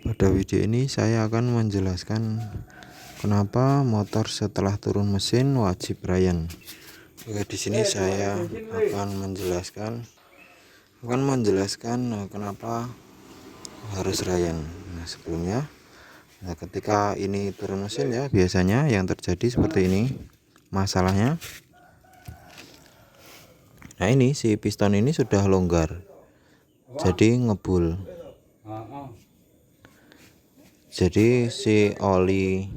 Pada video ini saya akan menjelaskan kenapa motor setelah turun mesin wajib rayen. Oke, di sini saya akan menjelaskan kenapa harus rayen. Nah, sebelumnya, ketika ini turun mesin ya, biasanya yang terjadi seperti ini masalahnya. Nah, ini si piston ini sudah longgar, jadi ngebul. Jadi si oli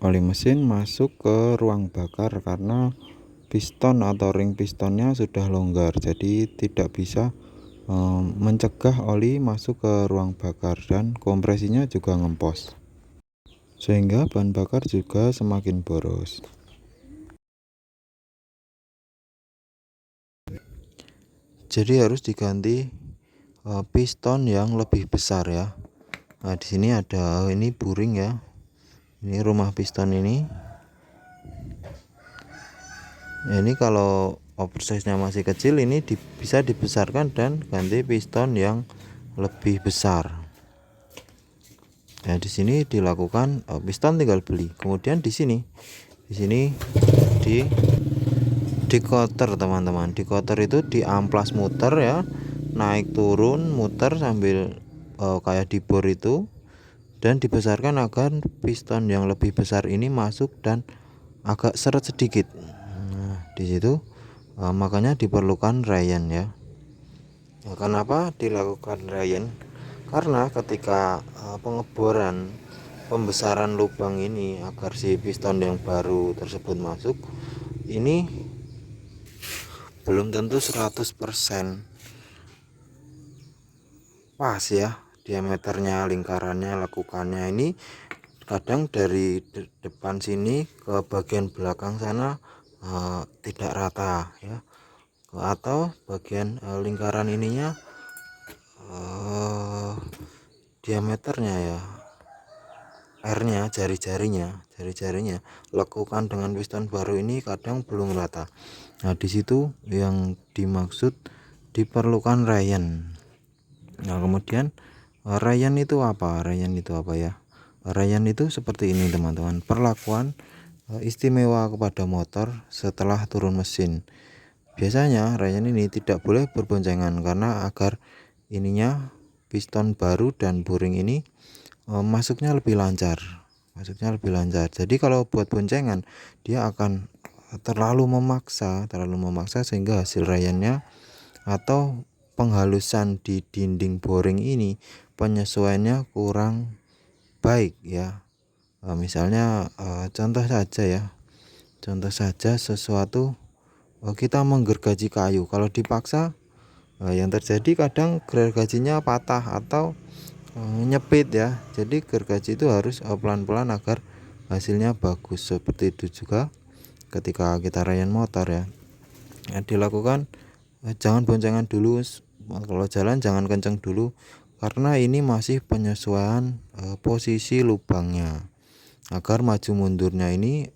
mesin masuk ke ruang bakar karena piston atau ring pistonnya sudah longgar, jadi tidak bisa mencegah oli masuk ke ruang bakar, dan kompresinya juga ngempos sehingga bahan bakar juga semakin boros. Jadi harus diganti piston yang lebih besar ya. Nah, di sini ada ini buring ya. Ini rumah piston ini. Nah, ini kalau oversize-nya masih kecil, ini bisa dibesarkan dan ganti piston yang lebih besar. Nah, di sini dilakukan piston tinggal beli. Kemudian di sini di koter teman-teman. Di koter itu diamplas muter ya, naik turun muter sambil kayak di bor itu, dan dibesarkan agar piston yang lebih besar ini masuk dan agak seret sedikit. Nah, di situ makanya diperlukan rayen ya. Nah, kenapa dilakukan rayen? Karena ketika pengeboran pembesaran lubang ini agar si piston yang baru tersebut masuk, ini belum tentu 100% pas ya diameternya, lingkarannya, lekukannya. Ini kadang dari depan sini ke bagian belakang sana tidak rata ya, atau bagian lingkaran ininya diameternya ya, R-nya, jari-jarinya lekukan dengan piston baru ini kadang belum rata. Nah, di situ yang dimaksud diperlukan rayen. Nah, kemudian rayen itu apa? Rayen itu seperti ini teman-teman. Perlakuan istimewa kepada motor setelah turun mesin. Biasanya rayen ini tidak boleh berboncengan karena agar ininya piston baru dan boring ini masuknya lebih lancar. Jadi kalau buat boncengan dia akan terlalu memaksa sehingga hasil rayennya atau penghalusan di dinding boring ini penyesuaiannya kurang baik ya. Misalnya contoh saja sesuatu, kita menggergaji kayu, kalau dipaksa yang terjadi kadang gergajinya patah atau nyepit ya. Jadi gergaji itu harus pelan-pelan agar hasilnya bagus. Seperti itu juga ketika kita rayen motor ya. Dilakukan jangan boncengan dulu, kalau jalan jangan kenceng dulu karena ini masih penyesuaian posisi lubangnya agar maju mundurnya ini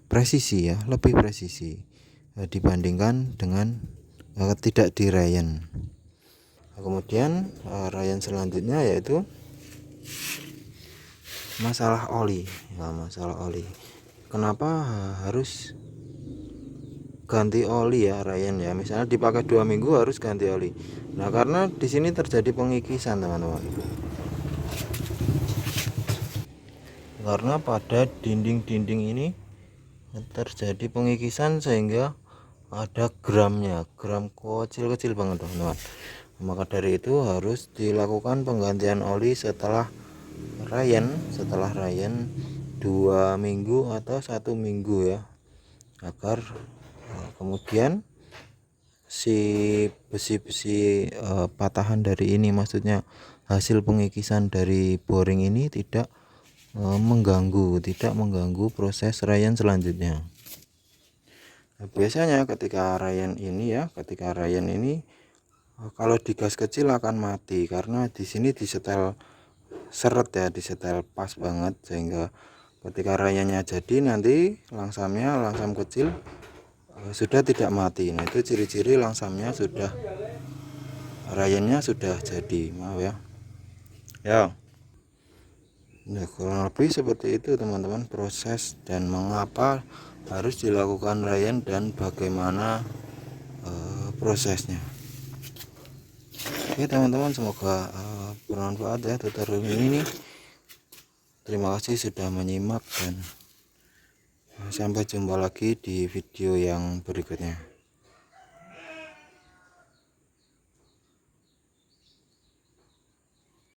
presisi ya, lebih presisi dibandingkan dengan tidak dirayen. Kemudian rayen selanjutnya yaitu masalah oli ya, kenapa harus ganti oli ya rayen ya. Misalnya dipakai 2 minggu harus ganti oli. Nah, karena di sini terjadi pengikisan teman-teman, karena pada dinding-dinding ini terjadi pengikisan sehingga ada gram kecil-kecil banget teman-teman. Maka dari itu harus dilakukan penggantian oli setelah rayen 2 minggu atau 1 minggu ya, agar kemudian si besi-besi patahan dari ini, maksudnya hasil pengikisan dari boring ini tidak mengganggu proses rayen selanjutnya. Nah, biasanya ketika rayen ini kalau digas kecil akan mati karena di sini disetel seret ya, disetel pas banget, sehingga ketika rayennya jadi nanti langsam kecil sudah tidak mati. Nah, itu ciri-ciri langsamnya rayennya sudah jadi, maaf ya. Ya, nah, kurang lebih seperti itu teman-teman proses dan mengapa harus dilakukan Ryan dan bagaimana prosesnya. Oke teman-teman, semoga bermanfaat ya tutorial ini. Terima kasih sudah menyimak dan sampai jumpa lagi di video yang berikutnya.